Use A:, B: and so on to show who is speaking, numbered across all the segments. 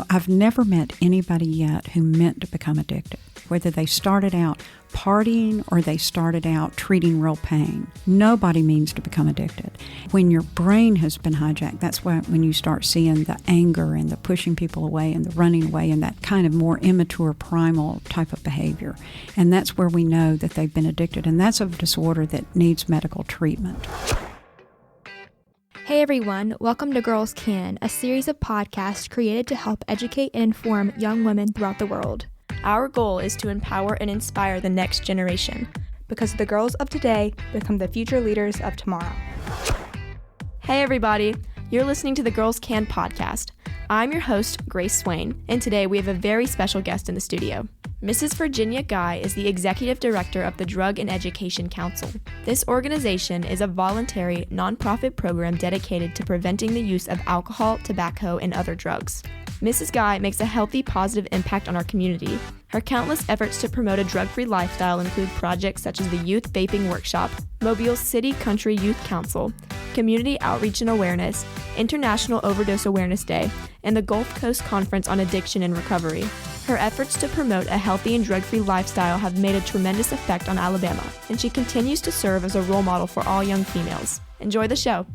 A: I've never met anybody yet who meant to become addicted, whether they started out partying or they started out treating real pain. Nobody means to become addicted. When your brain has been hijacked, that's when you start seeing the anger and the pushing people away and the running away and that kind of more immature primal type of behavior. And that's where we know that they've been addicted, and that's a disorder that needs medical treatment.
B: Hey everyone, welcome to Girls Can, a series of podcasts created to help educate and inform young women throughout the world. Our goal is to empower and inspire the next generation, because the girls of today become the future leaders of tomorrow. Hey everybody, you're listening to the Girls Can podcast. I'm your host, Grace Swain, and today we have a very special guest in the studio. Mrs. Virginia Guy is the Executive Director of the Drug and Education Council. This organization is a voluntary, nonprofit program dedicated to preventing the use of alcohol, tobacco, and other drugs. Mrs. Guy makes a healthy, positive impact on our community. Her countless efforts to promote a drug-free lifestyle include projects such as the Youth Vaping Workshop, Mobile's City Country Youth Council, Community Outreach and Awareness, International Overdose Awareness Day, and the Gulf Coast Conference on Addiction and Recovery. Her efforts to promote a healthy and drug-free lifestyle have made a tremendous effect on Alabama, and she continues to serve as a role model for all young females. Enjoy the show.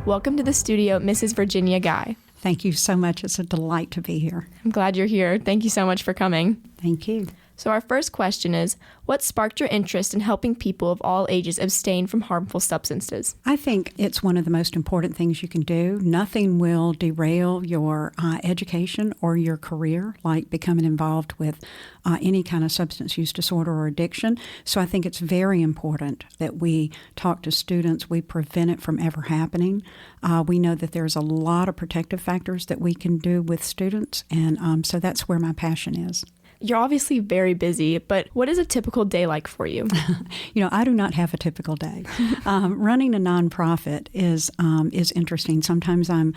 B: Welcome to the studio, Mrs. Virginia Guy.
A: Thank you so much. It's a delight to be here.
B: I'm glad you're here. Thank you so much for coming.
A: Thank you.
B: So our first question is, what sparked your interest in helping people of all ages abstain from harmful substances?
A: I think it's one of the most important things you can do. Nothing will derail your education or your career, like becoming involved with any kind of substance use disorder or addiction. So I think it's very important that we talk to students, we prevent it from ever happening. We know that there's a lot of protective factors that we can do with students, and so that's where my passion is.
B: You're obviously very busy, but what is a typical day like for you?
A: I do not have a typical day. Running a nonprofit is interesting. Sometimes I'm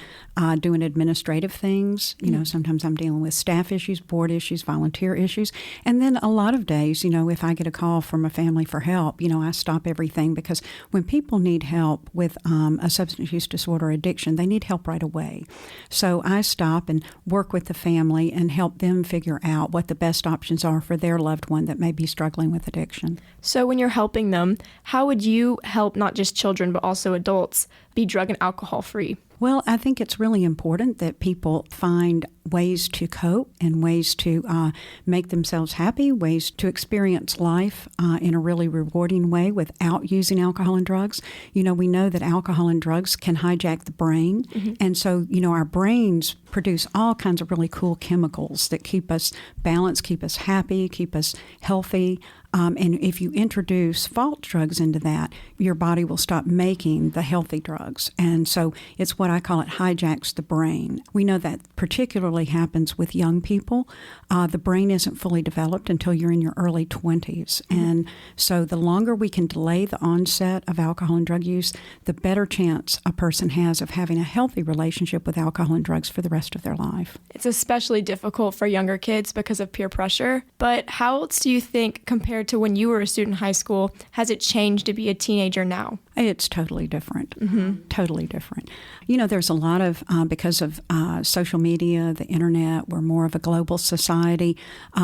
A: doing administrative things. Sometimes I'm dealing with staff issues, board issues, volunteer issues. And then a lot of days, if I get a call from a family for help, I stop everything, because when people need help with a substance use disorder or addiction, they need help right away. So I stop and work with the family and help them figure out what the best options are for their loved one that may be struggling with addiction.
B: So when you're helping them, how would you help not just children but also adults be drug and alcohol free?
A: Well, I think it's really important that people find ways to cope and ways to make themselves happy, ways to experience life in a really rewarding way without using alcohol and drugs. We know that alcohol and drugs can hijack the brain. Mm-hmm. And so, our brains produce all kinds of really cool chemicals that keep us balanced, keep us happy, keep us healthy. And if you introduce false drugs into that, your body will stop making the healthy drugs. And so it's what I call it hijacks the brain. We know that particularly happens with young people. The brain isn't fully developed until you're in your early 20s. Mm-hmm. And so the longer we can delay the onset of alcohol and drug use, the better chance a person has of having a healthy relationship with alcohol and drugs for the rest of their life.
B: It's especially difficult for younger kids because of peer pressure. But how else do you think, compared to when you were a student in high school, has it changed to be a teenager now?
A: It's totally different.
B: Mm-hmm.
A: Totally different. There's a lot of, because of social media, the internet, we're more of a global society.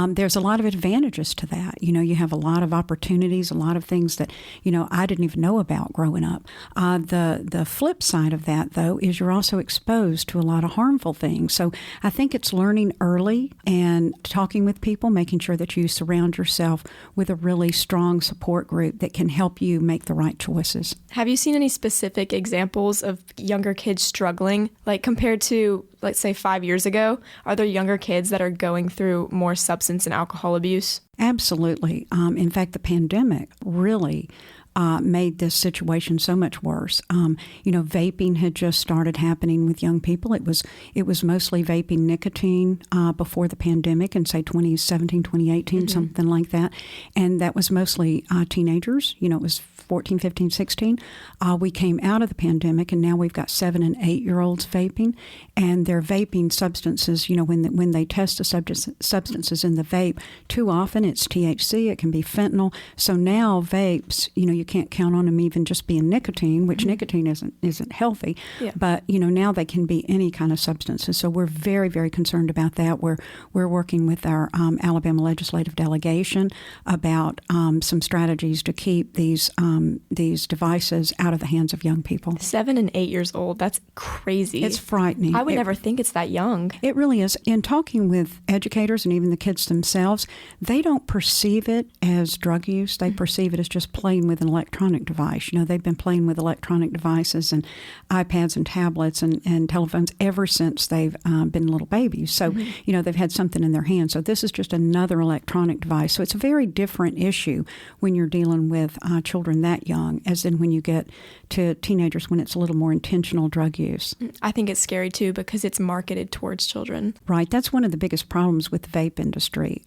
A: There's a lot of advantages to that. You have a lot of opportunities, a lot of things that, I didn't even know about growing up. The flip side of that, though, is you're also exposed to a lot of harmful things. So I think it's learning early and talking with people, making sure that you surround yourself with a really strong support group that can help you make the right choices.
B: Have you seen any specific examples of younger kids struggling, like compared to, let's say, 5 years ago? Are there younger kids that are going through more substance and alcohol abuse?
A: Absolutely. In fact, the pandemic really made this situation so much worse. Vaping had just started happening with young people. It was mostly vaping nicotine before the pandemic in, say, 2017, 2018, mm-hmm. something like that. And that was mostly teenagers. It was 14, 15, 16. We came out of the pandemic, and now we've got 7 and 8-year-olds vaping. And they're vaping substances, when they test the substances in the vape, too often it's THC, it can be fentanyl. So now vapes, you can't count on them even just being nicotine, which nicotine isn't healthy.
B: Yeah.
A: But, now they can be any kind of substances. So we're very, very concerned about that. We're working with our Alabama legislative delegation about some strategies to keep these devices out of the hands of young people.
B: 7 and 8 years old. That's crazy.
A: It's frightening.
B: I would never think it's that young.
A: It really is. In talking with educators and even the kids themselves, they don't perceive it as drug use. They perceive it as just playing with an electronic device. They've been playing with electronic devices and iPads and tablets and telephones ever since they've been little babies. So, they've had something in their hands. So this is just another electronic device. So it's a very different issue when you're dealing with children that young as in when you get to teenagers when it's a little more intentional drug use.
B: I think it's scary too because it's marketed towards children.
A: Right. That's one of the biggest problems with the vape industry.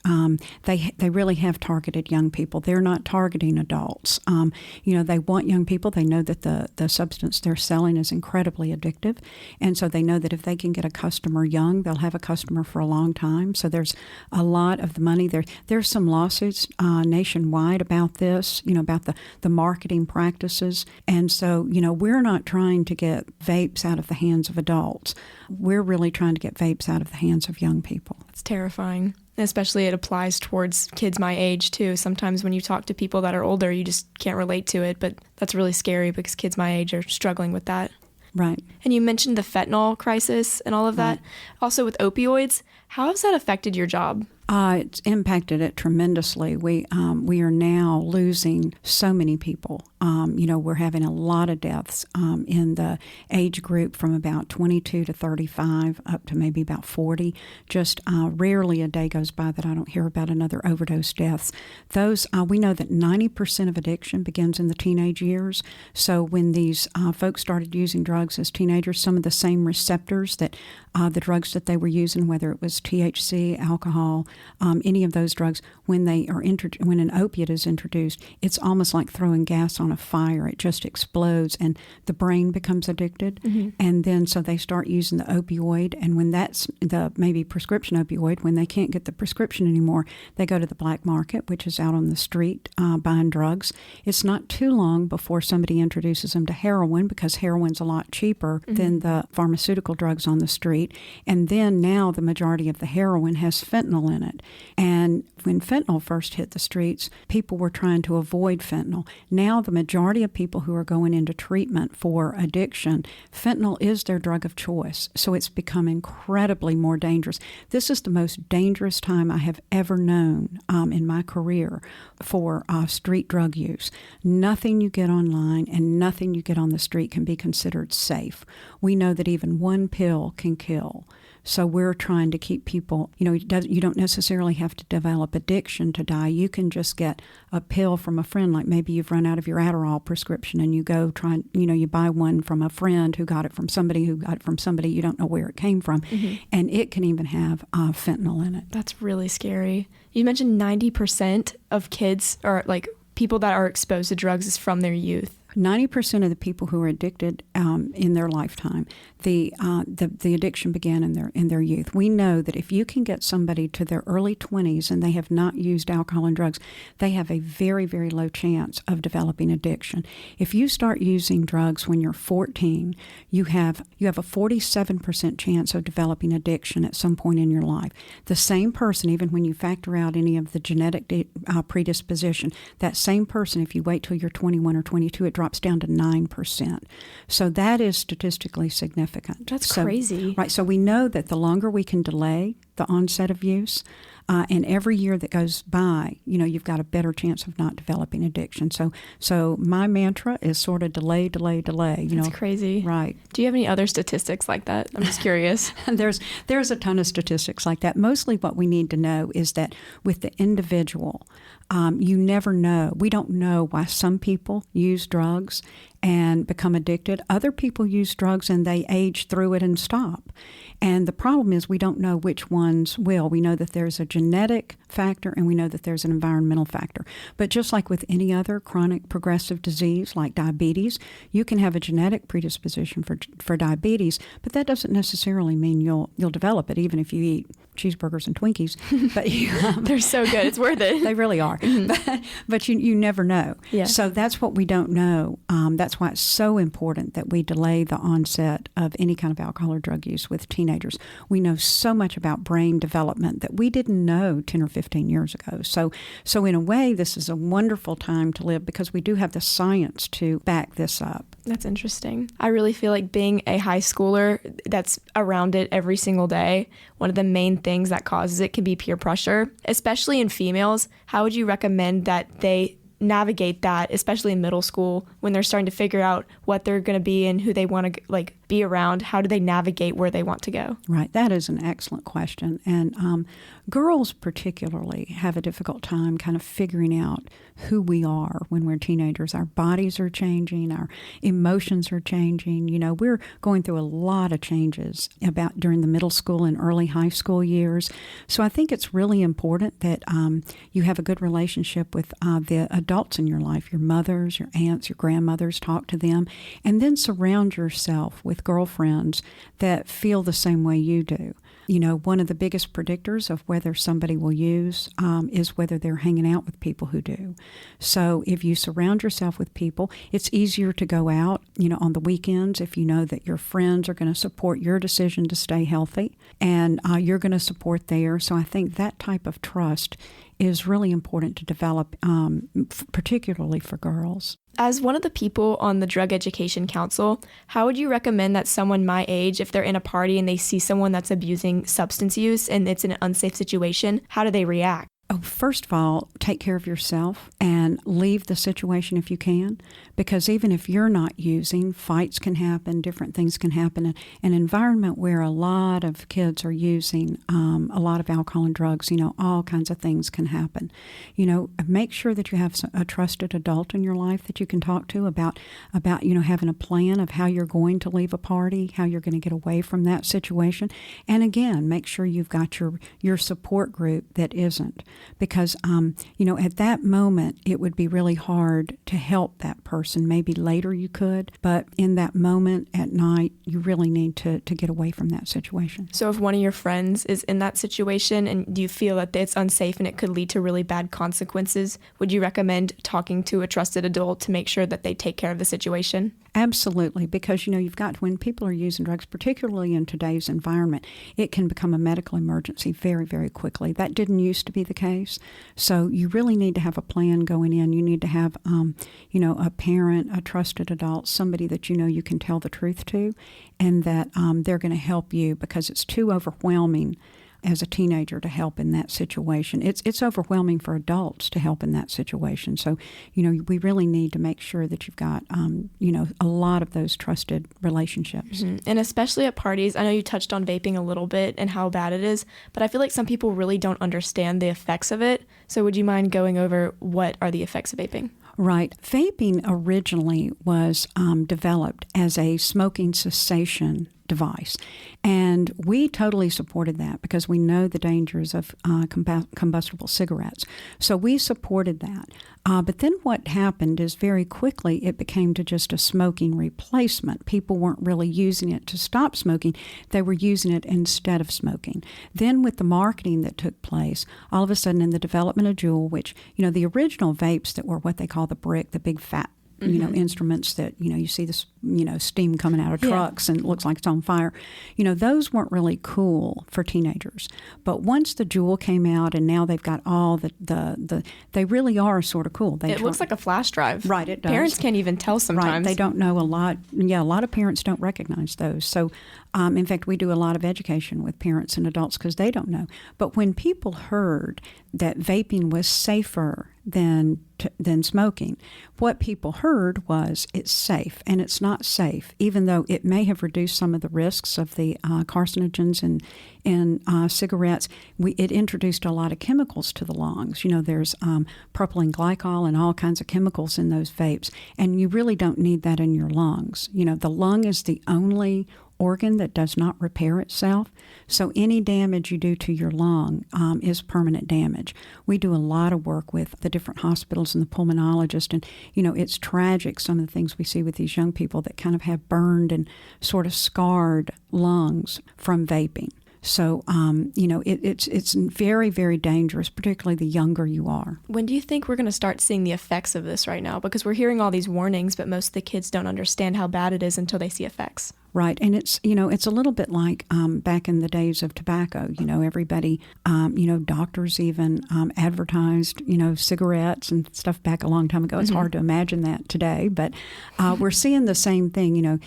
A: They really have targeted young people. They're not targeting adults. They want young people. They know that the substance they're selling is incredibly addictive. And so they know that if they can get a customer young, they'll have a customer for a long time. So there's a lot of the money there. There's some lawsuits nationwide about this, about the marketing practices. And so, we're not trying to get vapes out of the hands of adults. We're really trying to get vapes out of the hands of young people.
B: It's terrifying. Especially it applies towards kids my age too. Sometimes when you talk to people that are older, you just can't relate to it. But that's really scary because kids my age are struggling with that.
A: Right.
B: And you mentioned the fentanyl crisis and all of that. Also with opioids, how has that affected your job?
A: It's impacted it tremendously. We are now losing so many people. We're having a lot of deaths in the age group from about 22 to 35 up to maybe about 40. Just rarely a day goes by that I don't hear about another overdose deaths. Those we know that 90% of addiction begins in the teenage years. So when these folks started using drugs as teenagers, some of the same receptors that the drugs that they were using, whether it was THC, alcohol, any of those drugs, when when an opiate is introduced, it's almost like throwing gas on a fire. It just explodes, and the brain becomes addicted. And then so they start using the opioid, and when that's the maybe prescription opioid, when they can't get the prescription anymore, they go to the black market, which is out on the street buying drugs. It's not too long before somebody introduces them to heroin because heroin's a lot cheaper than the pharmaceutical drugs on the street. And then now the majority of the heroin has fentanyl in it. And when fentanyl first hit the streets, people were trying to avoid fentanyl. Now the majority of people who are going into treatment for addiction, fentanyl is their drug of choice. So it's become incredibly more dangerous. This is the most dangerous time I have ever known in my career for street drug use. Nothing you get online and nothing you get on the street can be considered safe. We know that even one pill can kill. So we're trying to keep people, you don't necessarily have to develop addiction to die. You can just get a pill from a friend, like maybe you've run out of your Adderall prescription and you go try, you buy one from a friend who got it from somebody you don't know where it came from. And it can even have fentanyl in it.
B: That's really scary. You mentioned 90% of kids or like people that are exposed to drugs is from their youth.
A: 90% of the people who are addicted in their lifetime, the addiction began in their youth. We know that if you can get somebody to their early 20s and they have not used alcohol and drugs, they have a very, very low chance of developing addiction. If you start using drugs when you're 14, you have a 47% chance of developing addiction at some point in your life. The same person, even when you factor out any of the genetic predisposition, that same person, if you wait till you're 21 or 22, it drops down to 9%. So that is statistically significant.
B: That's crazy.
A: Right. So we know that the longer we can delay the onset of use, and every year that goes by, you've got a better chance of not developing addiction. So my mantra is sort of delay, delay, delay.
B: That's crazy.
A: Right.
B: Do you have any other statistics like that? I'm just curious.
A: There's a ton of statistics like that. Mostly what we need to know is that with the individual, you never know. We don't know why some people use drugs and become addicted. Other people use drugs and they age through it and stop. And the problem is we don't know which ones will. We know that there's a genetic factor and we know that there's an environmental factor. But just like with any other chronic progressive disease like diabetes, you can have a genetic predisposition for diabetes, but that doesn't necessarily mean you'll develop it even if you eat cheeseburgers and Twinkies. But
B: they're so good. It's worth it.
A: They really are. But you never know.
B: Yeah.
A: So that's what we don't know. That's why it's so important that we delay the onset of any kind of alcohol or drug use with teenagers. We know so much about brain development that we didn't know 10 or 15 years ago. So in a way, this is a wonderful time to live because we do have the science to back this up.
B: That's interesting. I really feel like being a high schooler that's around it every single day, one of the main things that causes it can be peer pressure, especially in females. How would you recommend that they navigate that, especially in middle school when they're starting to figure out what they're going to be and who they want to be around? How do they navigate where they want to go?
A: Right. That is an excellent question. And girls particularly have a difficult time kind of figuring out who we are when we're teenagers. Our bodies are changing. Our emotions are changing. We're going through a lot of changes during the middle school and early high school years. So I think it's really important that you have a good relationship with the adults in your life, your mothers, your aunts, your grandmothers. Talk to them. And then surround yourself with girlfriends that feel the same way you do. One of the biggest predictors of whether somebody will use is whether they're hanging out with people who do. So if you surround yourself with people, it's easier to go out, on the weekends if you know that your friends are going to support your decision to stay healthy and you're going to support theirs. So I think that type of trust is really important to develop, particularly for girls.
B: As one of the people on the Drug Education Council, how would you recommend that someone my age, if they're in a party and they see someone that's abusing substance use and it's in an unsafe situation, how do they react?
A: Oh, first of all, take care of yourself and leave the situation if you can, because even if you're not using, fights can happen, different things can happen. An environment where a lot of kids are using a lot of alcohol and drugs, all kinds of things can happen. Make sure that you have a trusted adult in your life that you can talk to about having a plan of how you're going to leave a party, how you're going to get away from that situation. And again, make sure you've got your support group that isn't. Because, at that moment, it would be really hard to help that person. Maybe later you could, but in that moment at night, you really need to get away from that situation.
B: So if one of your friends is in that situation and you feel that it's unsafe and it could lead to really bad consequences, would you recommend talking to a trusted adult to make sure that they take care of the situation?
A: Absolutely, because, when people are using drugs, particularly in today's environment, it can become a medical emergency very, very quickly. That didn't used to be the case. So you really need to have a plan going in. You need to have, a parent, a trusted adult, somebody that you can tell the truth to, and that they're going to help you, because it's too overwhelming as a teenager to help in that situation. It's overwhelming for adults to help in that situation. So, we really need to make sure that you've got, a lot of those trusted relationships.
B: Mm-hmm. And especially at parties, I know you touched on vaping a little bit and how bad it is, but I feel like some people really don't understand the effects of it. So would you mind going over what are the effects of vaping?
A: Right. Vaping originally was developed as a smoking cessation device. And we totally supported that because we know the dangers of combustible cigarettes. So we supported that. But then what happened is very quickly it became to just a smoking replacement. People weren't really using it to stop smoking. They were using it instead of smoking. Then with the marketing that took place, all of a sudden in the development of Juul, which, the original vapes that were what they call the brick, the big fat instruments that, you see this, steam coming out of trucks and it looks like it's on fire. Those weren't really cool for teenagers. But once the Juul came out and now they've got all they really are sort of cool.
B: It looks like a flash drive.
A: Right, it does.
B: Parents can't even tell sometimes.
A: Right, they don't know a lot. Yeah, a lot of parents don't recognize those. So, in fact, we do a lot of education with parents and adults because they don't know. But when people heard that vaping was safer than smoking, what people heard was it's safe, and it's not safe, even though it may have reduced some of the risks of the carcinogens in cigarettes. It introduced a lot of chemicals to the lungs. There's propylene glycol and all kinds of chemicals in those vapes, and you really don't need that in your lungs. The lung is the only organ that does not repair itself. So any damage you do to your lung is permanent damage. We do a lot of work with the different hospitals and the pulmonologist, and it's tragic some of the things we see with these young people that kind of have burned and sort of scarred lungs from vaping. So, it's very, very dangerous, particularly the younger you are.
B: When do you think we're going to start seeing the effects of this right now? Because we're hearing all these warnings, but most of the kids don't understand how bad it is until they see effects.
A: Right. And it's a little bit like back in the days of tobacco. Everybody, doctors even advertised, cigarettes and stuff back a long time ago. It's hard to imagine that today. But we're seeing the same thing,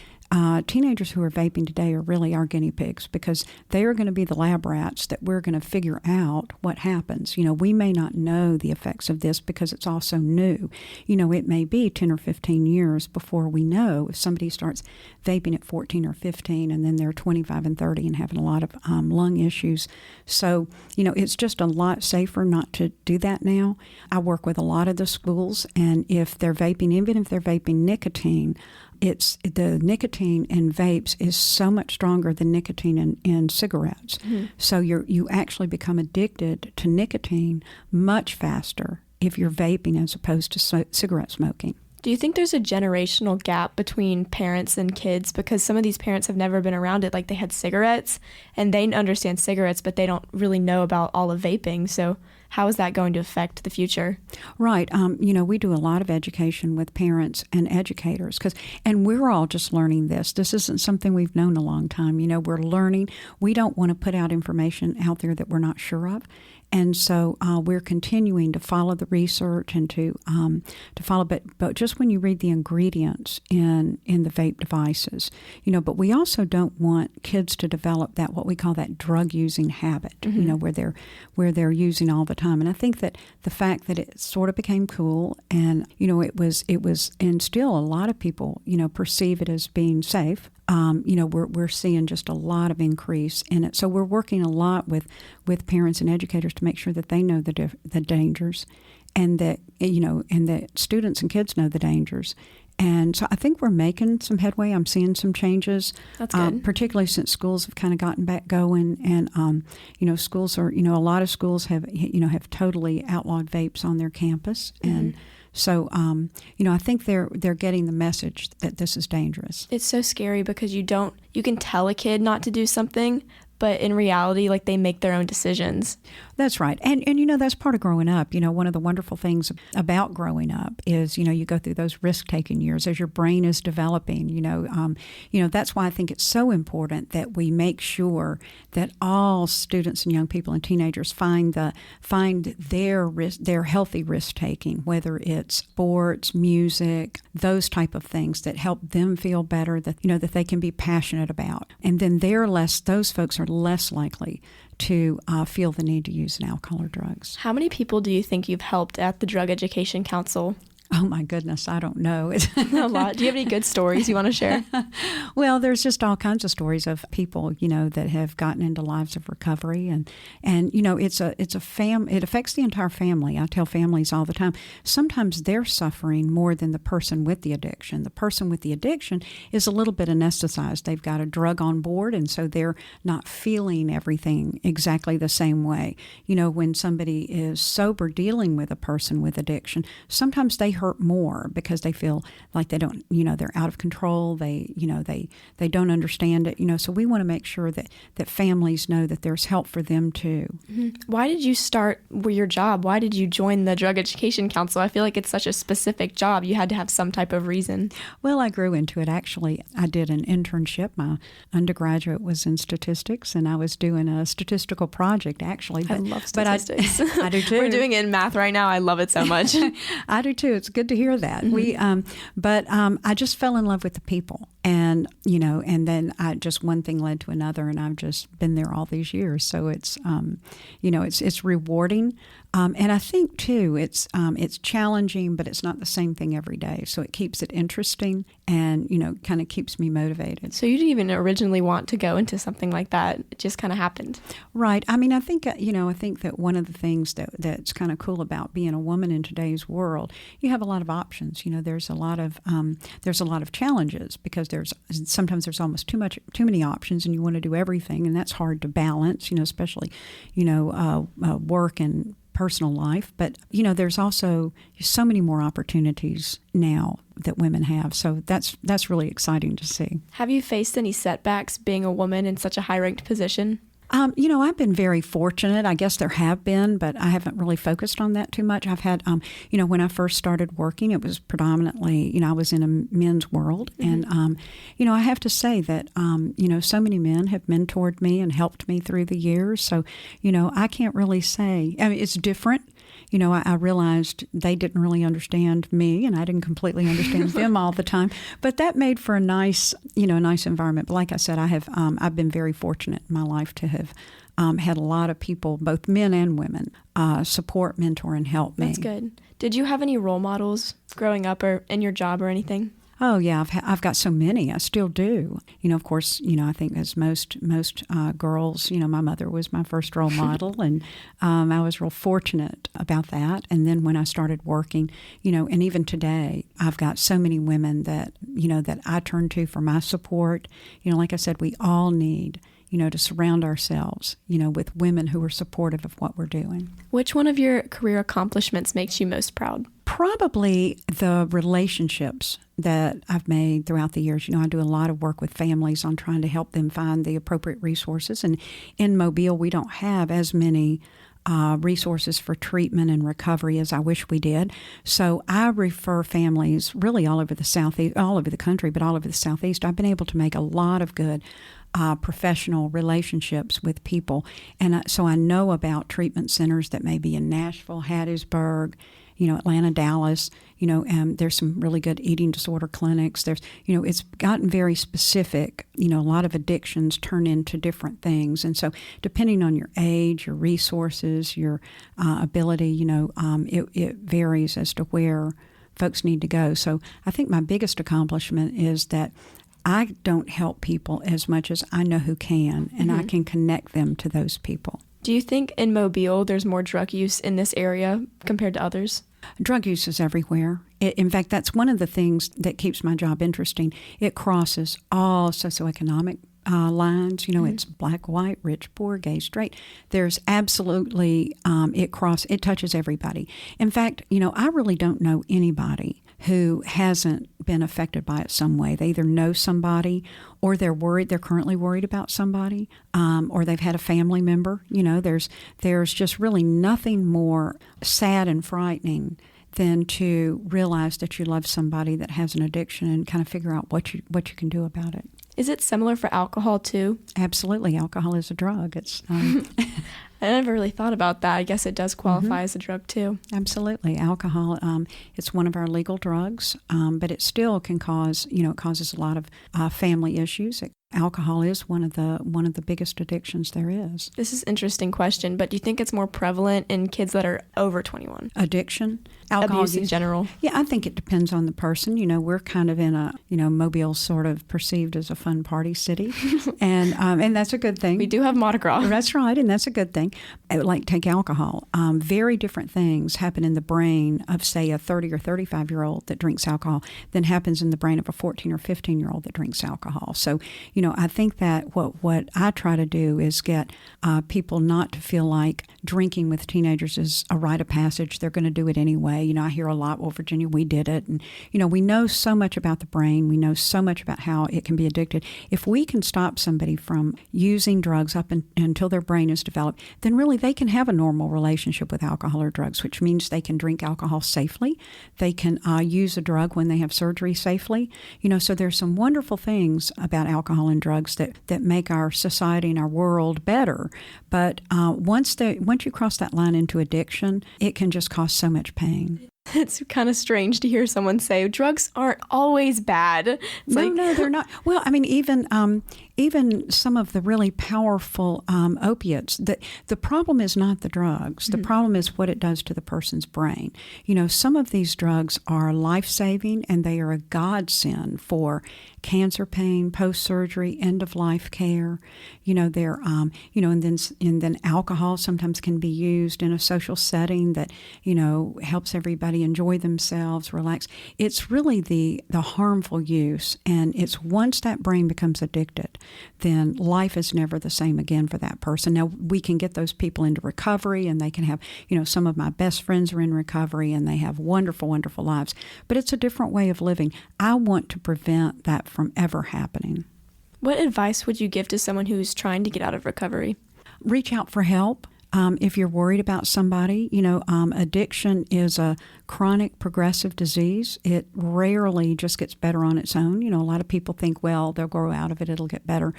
A: teenagers who are vaping today are really our guinea pigs, because they are going to be the lab rats that we're going to figure out what happens. We may not know the effects of this because it's all so new. It may be 10 or 15 years before we know if somebody starts vaping at 14 or 15 and then they're 25 and 30 and having a lot of lung issues. So, it's just a lot safer not to do that now. I work with a lot of the schools, and if they're vaping, even if they're vaping nicotine, it's the nicotine in vapes is so much stronger than nicotine in cigarettes. So you actually become addicted to nicotine much faster if you're vaping as opposed to cigarette smoking.
B: Do you think there's a generational gap between parents and kids? Because some of these parents have never been around it. Like, they had cigarettes and they understand cigarettes, but they don't really know about all of vaping. So how is that going to affect the future? Right.
A: We do a lot of education with parents and educators, and we're all just learning this. This isn't something we've known a long time. We're learning. We don't want to put out information out there that we're not sure of. And so we're continuing to follow the research and to follow, but just when you read the ingredients in the vape devices, but we also don't want kids to develop that, what we call that drug using habit, where they're using all the time. And I think that the fact that it sort of became cool, and it was, and still a lot of people perceive it as being safe. We're seeing just a lot of increase in it. So we're working a lot with parents and educators to make sure that they know the dangers, and that and that students and kids know the dangers. And so I think we're making some headway. I'm seeing some changes.
B: That's good.
A: Particularly since schools have kind of gotten back going, and schools are a lot of schools have totally outlawed vapes on their campus, and so, I think they're getting the message that this is dangerous.
B: It's so scary because you can tell a kid not to do something, but in reality, like, they make their own decisions.
A: That's right. And that's part of growing up. One of the wonderful things about growing up is, you go through those risk-taking years as your brain is developing. That's why I think it's so important that we make sure that all students and young people and teenagers find their healthy risk-taking, whether it's sports, music, those type of things that help them feel better, that that they can be passionate about. And then those folks are less likely to feel the need to use an alcohol or drugs.
B: How many people do you think you've helped at the Drug Education Council?
A: Oh, my goodness, I don't know.
B: A lot. Do you have any good stories you want to share?
A: Well, there's just all kinds of stories of people, that have gotten into lives of recovery, and it affects the entire family. I tell families all the time, sometimes they're suffering more than the person with the addiction. The person with the addiction is a little bit anesthetized. They've got a drug on board, and so they're not feeling everything exactly the same way. When somebody is sober dealing with a person with addiction, sometimes they hurt more because they feel like they don't, they're out of control. They don't understand it. So we want to make sure that families know that there's help for them too.
B: Why did you start your job? Why did you join the Drug Education Council? I feel like it's such a specific job. You had to have some type of reason.
A: Well, I grew into it. Actually, I did an internship. My undergraduate was in statistics, and I was doing a statistical project, actually.
B: I love statistics.
A: I do too.
B: We're doing it in math right now. I love it so much.
A: I do too. It's good to hear that. But I just fell in love with the people, and then one thing led to another, and I've just been there all these years. So it's it's rewarding, and I think too it's challenging, but it's not the same thing every day. So it keeps it interesting, and kind of keeps me motivated.
B: So you didn't even originally want to go into something like that; it just kind of happened.
A: Right. I mean, I think that one of the things that's kind of cool about being a woman in today's world, you have a lot of options. There's a lot of challenges because sometimes there's almost too many options, and you want to do everything, and that's hard to balance. Especially work and personal life. But there's also so many more opportunities now that women have. So that's really exciting to see.
B: Have you faced any setbacks being a woman in such a high-ranked position?
A: I've been very fortunate. I guess there have been, but I haven't really focused on that too much. I've had, when I first started working, it was predominantly, I was in a men's world. And, I have to say that, so many men have mentored me and helped me through the years. So, I can't really say, it's different. I realized they didn't really understand me, and I didn't completely understand them all the time. But that made for a nice environment. But like I said, I've been very fortunate in my life to have had a lot of people, both men and women, support, mentor, and help me.
B: That's good. Did you have any role models growing up or in your job or anything?
A: Oh, yeah, I've got so many. I still do. Of course, I think as most girls, my mother was my first role model, and I was real fortunate about that. And then when I started working, and even today, I've got so many women that, that I turn to for my support. Like I said, we all need to surround ourselves, with women who are supportive of what we're doing.
B: Which one of your career accomplishments makes you most proud?
A: Probably the relationships that I've made throughout the years. I do a lot of work with families on trying to help them find the appropriate resources. And in Mobile, we don't have as many resources for treatment and recovery as I wish we did. So I refer families really all over the Southeast, all over the country, but all over the Southeast. I've been able to make a lot of good professional relationships with people. And so I know about treatment centers that may be in Nashville, Hattiesburg, Atlanta, Dallas, there's some really good eating disorder clinics. There's, it's gotten very specific. A lot of addictions turn into different things. And so depending on your age, your resources, your ability, it varies as to where folks need to go. So I think my biggest accomplishment is that I don't help people as much as I know who can, and I can connect them to those people.
B: Do you think in Mobile there's more drug use in this area compared to others?
A: Drug use is everywhere. In fact, that's one of the things that keeps my job interesting. It crosses all socioeconomic lines. It's black, white, rich, poor, gay, straight. There's absolutely, it touches everybody. In fact, I really don't know anybody who hasn't been affected by it some way. They either know somebody, or they're currently worried about somebody, or they've had a family member. There's just really nothing more sad and frightening than to realize that you love somebody that has an addiction and kind of figure out what you can do about it.
B: Is it similar for alcohol too?
A: Absolutely. Alcohol is a drug. It's
B: I never really thought about that. I guess it does qualify as a drug too.
A: Absolutely. Alcohol, it's one of our legal drugs, but it still can cause, it causes a lot of family issues. Alcohol is one of the biggest addictions there is.
B: This is an interesting question, but do you think it's more prevalent in kids that are over 21?
A: Addiction? Alcohol
B: abuse in general?
A: Yeah, I think it depends on the person. We're kind of in a, Mobile's sort of perceived as a fun party city, and that's a good thing.
B: We do have Mardi Gras.
A: That's right, and that's a good thing. Like take alcohol. Very different things happen in the brain of, say, a 30 or 35-year-old that drinks alcohol than happens in the brain of a 14 or 15-year-old that drinks alcohol. So, I think that what I try to do is get people not to feel like drinking with teenagers is a rite of passage. They're going to do it anyway. I hear a lot, well, Virginia, we did it. And, we know so much about the brain. We know so much about how it can be addicted. If we can stop somebody from using drugs until their brain is developed, then really they can have a normal relationship with alcohol or drugs, which means they can drink alcohol safely. They can use a drug when they have surgery safely. So there's some wonderful things about alcohol and drugs that make our society and our world better. But once you cross that line into addiction, it can just cause so much pain.
B: It's kind of strange to hear someone say drugs aren't always bad.
A: No, they're not. Well, even some of the really powerful opiates, the problem is not the drugs. The problem is what it does to the person's brain. Some of these drugs are life-saving, and they are a godsend for cancer pain, post-surgery, end-of-life care. They're and then alcohol sometimes can be used in a social setting that helps everybody enjoy themselves, relax. It's really the harmful use, and it's once that brain becomes addicted, then life is never the same again for that person. Now, we can get those people into recovery, and they can have, some of my best friends are in recovery, and they have wonderful, wonderful lives. But it's a different way of living. I want to prevent that from ever happening.
B: What advice would you give to someone who's trying to get out of recovery?
A: reach out for help. If you're worried about somebody, addiction is a chronic progressive disease. It rarely just gets better on its own. A lot of people think, well, they'll grow out of it, it'll get better.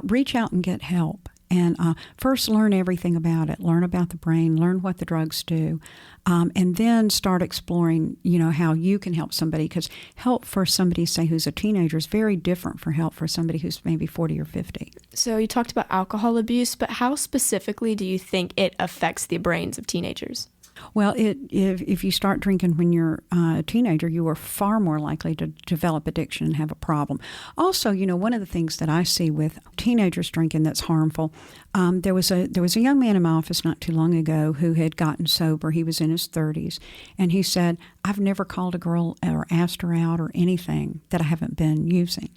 A: Reach out and get help. And first learn everything about it. Learn about the brain, learn what the drugs do, and then start exploring, how you can help somebody. Because help for somebody, say, who's a teenager is very different from help for somebody who's maybe 40 or 50.
B: So you talked about alcohol abuse, but how specifically do you think it affects the brains of teenagers?
A: Well, if you start drinking when you're a teenager, you are far more likely to develop addiction and have a problem. Also, one of the things that I see with teenagers drinking that's harmful, there was a young man in my office not too long ago who had gotten sober. He was in his 30s, and he said, I've never called a girl or asked her out or anything that I haven't been using,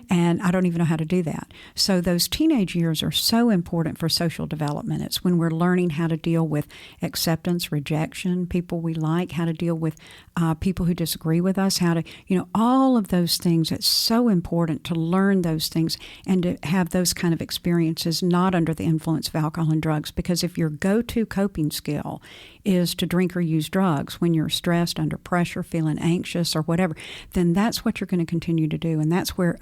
A: and I don't even know how to do that. So those teenage years are so important for social development. It's when we're learning how to deal with acceptance, rejection, people we like, how to deal with people who disagree with us, how to, all of those things. It's so important to learn those things and to have those kind of experiences not under the influence of alcohol and drugs, because if your go-to coping skill is to drink or use drugs when you're stressed, under pressure, feeling anxious or whatever, then that's what you're going to continue to do, and that's where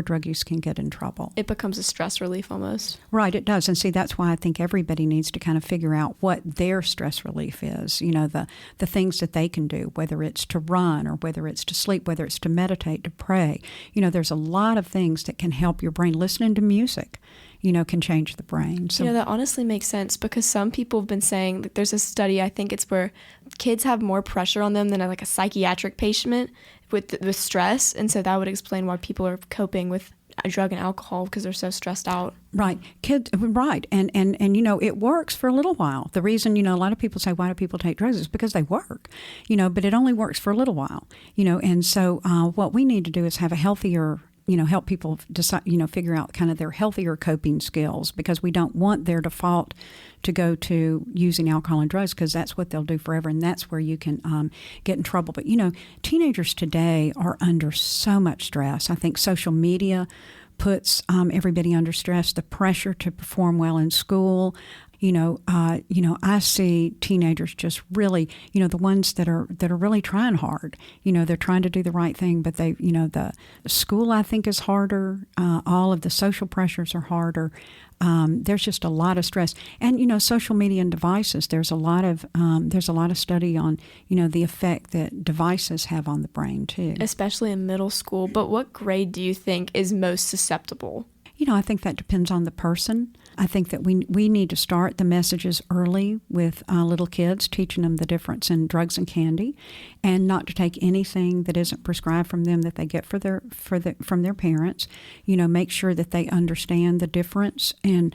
A: drug use can get in trouble.
B: It becomes a stress relief almost.
A: Right, it does. And see, that's why I think everybody needs to kind of figure out what their stress relief is, the things that they can do, whether it's to run or whether it's to sleep, whether it's to meditate, to pray. There's a lot of things that can help your brain. Listening to music, can change the brain. So,
B: that honestly makes sense, because some people have been saying that there's a study, I think it's where kids have more pressure on them than like a psychiatric patient with stress. And so that would explain why people are coping with drug and alcohol, because they're so stressed out.
A: Right. Kids, right. And it works for a little while. The reason, a lot of people say, why do people take drugs? Is because they work, but it only works for a little while, and so what we need to do is have a healthier, help people decide, figure out kind of their healthier coping skills, because we don't want their default to go to using alcohol and drugs, because that's what they'll do forever, and that's where you can get in trouble. But, teenagers today are under so much stress. I think social media puts everybody under stress, the pressure to perform well in school. I see teenagers just really, the ones that are really trying hard. They're trying to do the right thing, but the school, I think, is harder. All of the social pressures are harder. There's just a lot of stress, and social media and devices. There's a lot of study on the effect that devices have on the brain too,
B: especially in middle school. But what grade do you think is most susceptible?
A: I think that depends on the person. I think that we need to start the messages early with little kids, teaching them the difference in drugs and candy, and not to take anything that isn't prescribed from them that they get from their parents. Make sure that they understand the difference in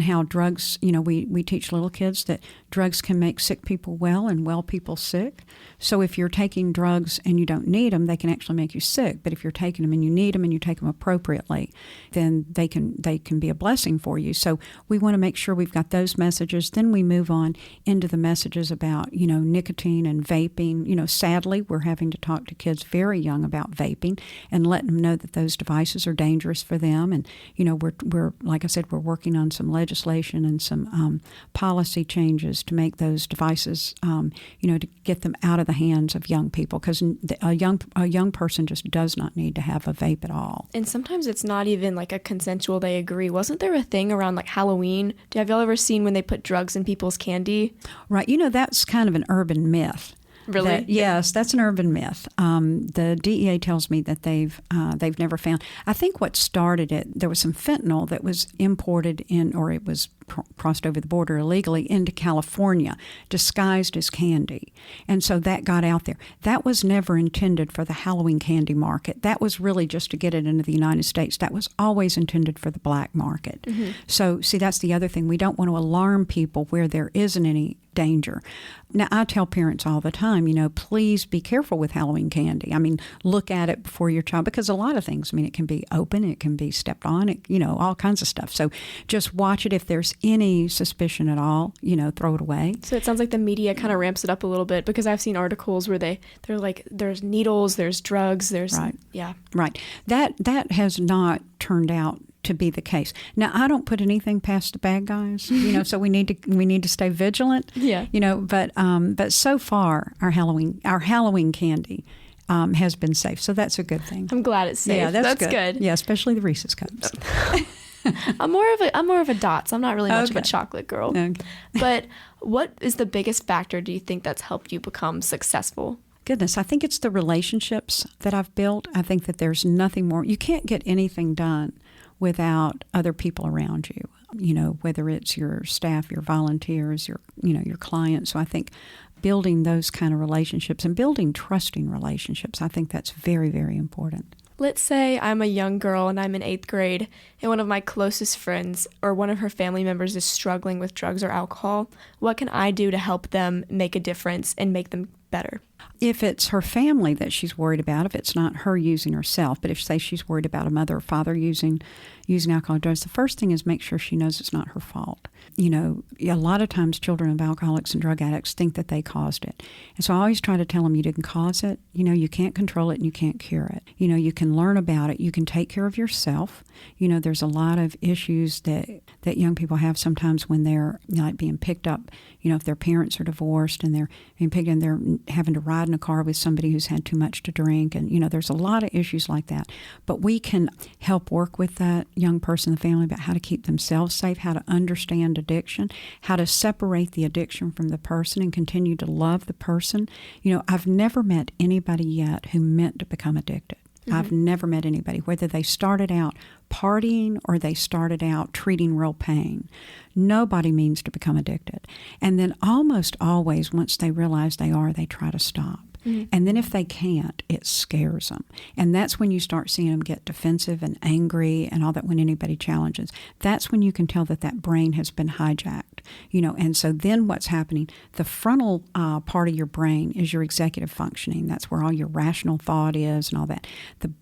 A: how drugs. We teach little kids that drugs can make sick people well and well people sick. So if you're taking drugs and you don't need them, they can actually make you sick. But if you're taking them and you need them and you take them appropriately, then they can be a blessing for you. So we want to make sure we've got those messages. Then we move on into the messages about, nicotine and vaping. Sadly, we're having to talk to kids very young about vaping and letting them know that those devices are dangerous for them. And, we're like I said, we're working on some legislation and some policy changes to make those devices, to get them out of the hands of young people, because a young person just does not need to have a vape at all.
B: And sometimes it's not even like a consensual, they agree. Wasn't there a thing around like Halloween? Have y'all ever seen when they put drugs in people's candy?
A: Right. That's kind of an urban myth.
B: Really?
A: Yes, that's an urban myth. The DEA tells me that they've never found. I think what started it, there was some fentanyl that was imported in, or it was crossed over the border illegally into California, disguised as candy. And so that got out there. That was never intended for the Halloween candy market. That was really just to get it into the United States. That was always intended for the black market. Mm-hmm. So, see, that's the other thing. We don't want to alarm people where there isn't any danger. Now, I tell parents all the time, please be careful with Halloween candy. I mean, look at it before your child, because a lot of things, it can be open, it can be stepped on, all kinds of stuff. So just watch it. If there's any suspicion at all, throw it away.
B: So it sounds like the media kind of ramps it up a little bit, because I've seen articles where they're like, there's needles, there's drugs, there's...
A: Right.
B: Yeah.
A: Right. That has not turned out to be the case. Now, I don't put anything past the bad guys, so we need to stay vigilant.
B: Yeah.
A: But so far our Halloween candy has been safe, so that's a good thing.
B: I'm glad it's safe.
A: Yeah, that's
B: good.
A: Yeah, especially the Reese's cups.
B: I'm more of a Dots. I'm not really much of a chocolate girl.
A: Okay.
B: But what is the biggest factor do you think that's helped you become successful?
A: Goodness, I think it's the relationships that I've built. I think that there's nothing more. You can't get anything done without other people around you. Whether it's your staff, your volunteers, your clients. So I think building those kind of relationships and building trusting relationships, I think that's very, very important.
B: Let's say I'm a young girl and I'm in 8th grade and one of my closest friends or one of her family members is struggling with drugs or alcohol. What can I do to help them make a difference and make them better?
A: If it's her family that she's worried about, if it's not her using herself, but if, say, she's worried about a mother or father using alcohol or drugs, the first thing is make sure she knows it's not her fault. A lot of times children of alcoholics and drug addicts think that they caused it. And so I always try to tell them you didn't cause it. You can't control it and you can't cure it. You can learn about it. You can take care of yourself. There's a lot of issues that young people have sometimes when they're being picked up. If their parents are divorced and they're being picked and they're having to ride in a car with somebody who's had too much to drink. And, there's a lot of issues like that. But we can help work with that young person, the family, about how to keep themselves safe, how to understand addiction, how to separate the addiction from the person and continue to love the person. I've never met anybody yet who meant to become addicted. Mm-hmm. I've never met anybody, whether they started out partying or they started out treating real pain. Nobody means to become addicted. And then almost always, once they realize they try to stop. Mm-hmm. And then if they can't, it scares them. And that's when you start seeing them get defensive and angry and all that when anybody challenges. That's when you can tell that brain has been hijacked. And so then what's happening, the frontal part of your brain is your executive functioning. That's where all your rational thought is and all that.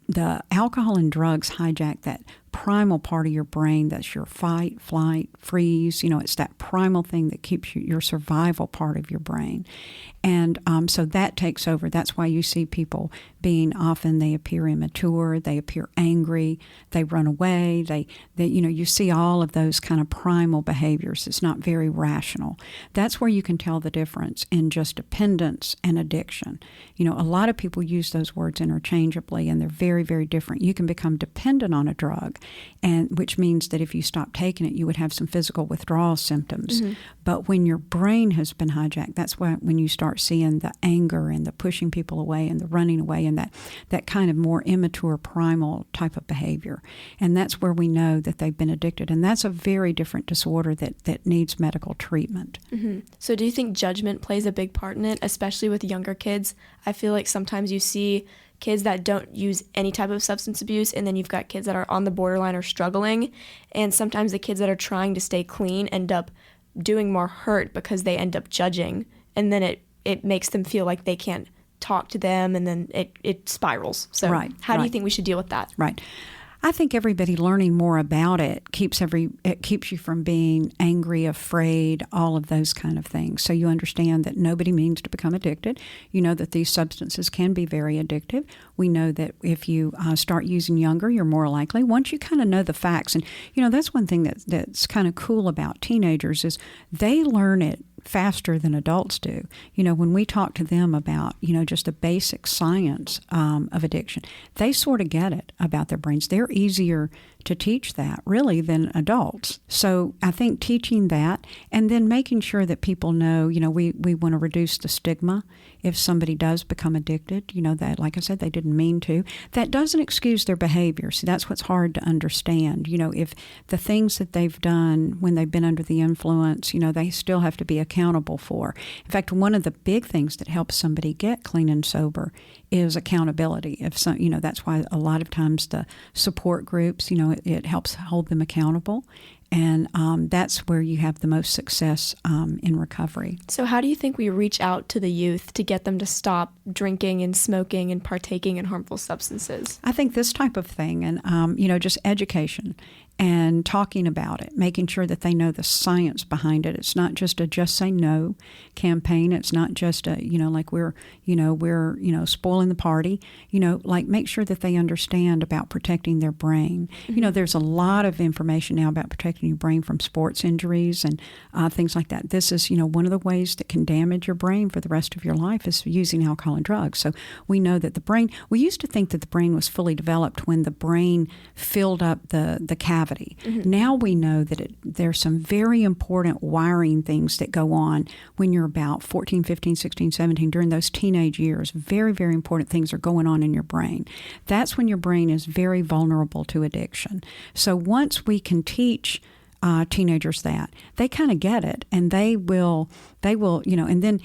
A: The alcohol and drugs hijack that primal part of your brain. That's your fight, flight, freeze. It's that primal thing that keeps your survival part of your brain. And so that takes over. That's why you see people they appear immature, they appear angry, they run away, they you see all of those kind of primal behaviors. It's not very rational. That's where you can tell the difference in just dependence and addiction. A lot of people use those words interchangeably, and they're very, very different. You can become dependent on a drug, and which means that if you stop taking it, you would have some physical withdrawal symptoms. Mm-hmm. But when your brain has been hijacked, that's when you start seeing the anger and the pushing people away and the running away and that kind of more immature primal type of behavior. And that's where we know that they've been addicted. And that's a very different disorder that needs medical treatment.
B: Mm-hmm. So do you think judgment plays a big part in it, especially with younger kids? I feel like sometimes you see kids that don't use any type of substance abuse, and then you've got kids that are on the borderline or struggling. And sometimes the kids that are trying to stay clean end up doing more hurt because they end up judging. And then it makes them feel like they can't talk to them, and then it spirals. So how do you think we should deal with that?
A: Right. I think everybody learning more about it keeps you from being angry, afraid, all of those kind of things. So you understand that nobody means to become addicted. You know that these substances can be very addictive. We know that if you start using younger, you're more likely. Once you kind of know the facts, and that's one thing that's kind of cool about teenagers is they learn it faster than adults do. When we talk to them about, just the basic science of addiction, they sort of get it about their brains. They're easier to teach that, really, than adults. So I think teaching that and then making sure that people know, we want to reduce the stigma if somebody does become addicted, that, like I said, they didn't mean to. That doesn't excuse their behavior. See, that's what's hard to understand. If the things that they've done when they've been under the influence, they still have to be accountable for. In fact, one of the big things that helps somebody get clean and sober is accountability. That's why a lot of times the support groups, it helps hold them accountable. And that's where you have the most success in recovery. So
B: how do you think we reach out to the youth to get them to stop drinking and smoking and partaking in harmful substances?
A: I think this type of thing and, just education and talking about it, making sure that they know the science behind it. It's not just a just say no campaign. It's not just a, like we're spoiling the party. Like make sure that they understand about protecting their brain. There's a lot of information now about protecting your brain from sports injuries and things like that. This is, one of the ways that can damage your brain for the rest of your life is using alcohol and drugs. So we know that the brain, we used to think that the brain was fully developed when the brain filled up the cavity. Now we know that there's some very important wiring things that go on when you're about 14, 15, 16, 17, during those teenage years. Very, very important things are going on in your brain. That's when your brain is very vulnerable to addiction. So once we can teach teenagers that, they kind of get it, and they will, and then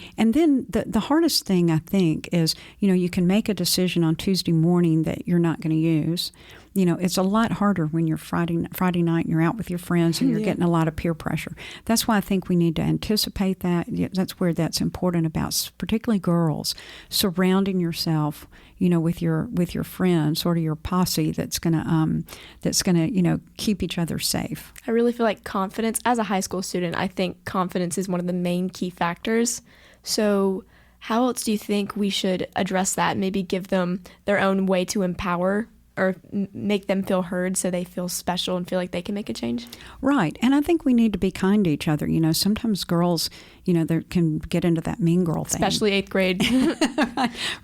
A: the hardest thing I think is, you can make a decision on Tuesday morning that you're not going to use. It's a lot harder when you're Friday night and you're out with your friends and you're getting a lot of peer pressure. That's why I think we need to anticipate that. That's where that's important about, particularly girls, surrounding yourself, with your friends, sort of your posse that's gonna keep each other safe.
B: I really feel like confidence, as a high school student, I think confidence is one of the main key factors. So how else do you think we should address that? Maybe give them their own way to empower or make them feel heard so they feel special and feel like they can make a change?
A: Right. And I think we need to be kind to each other. Sometimes girls, they can get into that mean girl thing.
B: Especially 8th grade.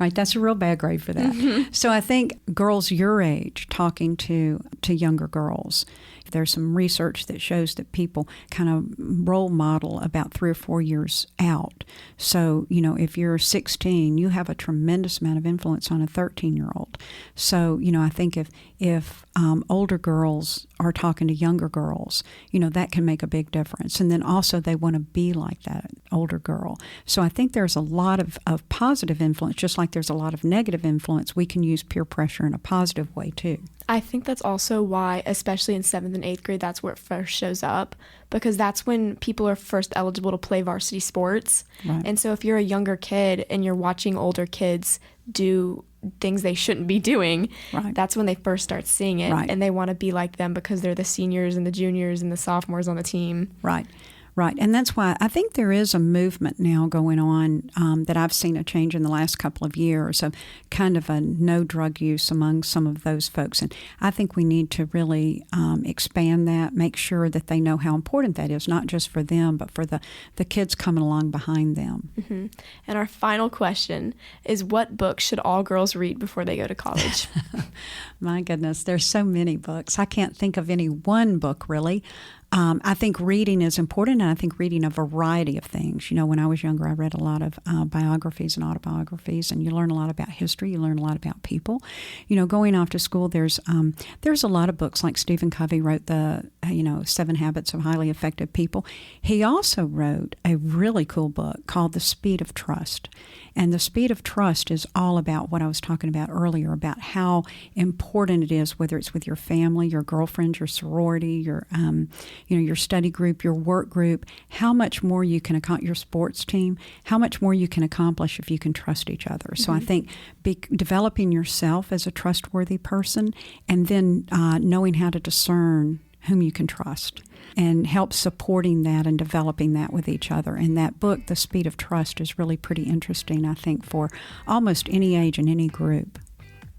A: Right. That's a real bad grade for that. So I think girls your age talking to younger girls, there's some research that shows that people kind of role model about 3 or 4 years out. So, if you're 16, you have a tremendous amount of influence on a 13-year-old. So, I think if older girls are talking to younger girls, that can make a big difference. And then also they want to be like that older girl. So I think there's a lot of positive influence, just like there's a lot of negative influence. We can use peer pressure in a positive way too.
B: I think that's also why, especially in 7th and 8th grade, that's where it first shows up, because that's when people are first eligible to play varsity sports.
A: Right.
B: And so if you're a younger kid and you're watching older kids do things they shouldn't be doing,
A: right,
B: that's when they first start seeing it.
A: Right.
B: And they want to be like them because they're the seniors and the juniors and the sophomores on the team.
A: Right. Right. And that's why I think there is a movement now going on that I've seen a change in the last couple of years of kind of a no drug use among some of those folks. And I think we need to really expand that, make sure that they know how important that is, not just for them, but for the kids coming along behind them.
B: Mm-hmm. And our final question is, what books should all girls read before they go to college?
A: My goodness, there's so many books. I can't think of any one book, really. I think reading is important, and I think reading a variety of things. When I was younger, I read a lot of biographies and autobiographies, and you learn a lot about history. You learn a lot about people. Going off to school, there's a lot of books, like Stephen Covey wrote the 7 Habits of Highly Effective People. He also wrote a really cool book called The Speed of Trust. And The Speed of Trust is all about what I was talking about earlier, about how important it is, whether it's with your family, your girlfriend, your sorority, your study group, your work group, how much more you can accomplish, your sports team, how much more you can accomplish if you can trust each other. Mm-hmm. So I think developing yourself as a trustworthy person, and then knowing how to discern whom you can trust, and help supporting that and developing that with each other. And that book, The Speed of Trust, is really pretty interesting, I think, for almost any age and any group.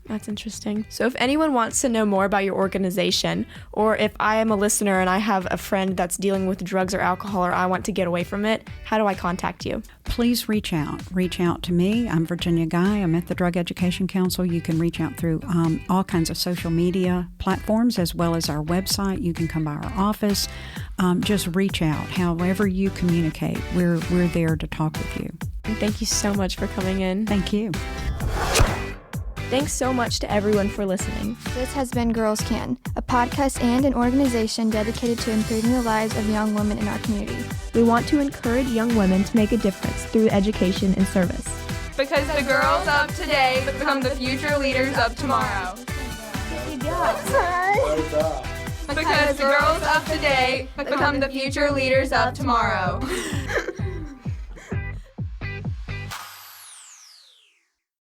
B: That's interesting. So if anyone wants to know more about your organization, or if I am a listener and I have a friend that's dealing with drugs or alcohol, or I want to get away from it, how do I contact you?
A: Please reach out. Reach out to me. I'm Virginia Guy. I'm at the Drug Education Council. You can reach out through all kinds of social media platforms, as well as our website. You can come by our office. Just reach out. However you communicate, we're there to talk with you.
B: And thank you so much for coming in.
A: Thank you.
B: Thanks so much to everyone for listening.
C: This has been Girls Can, a podcast and an organization dedicated to improving the lives of young women in our community.
B: We want to encourage young women to make a difference through education and service.
D: Because the girls of today become the future leaders of tomorrow. Because the girls of today become the future leaders of tomorrow.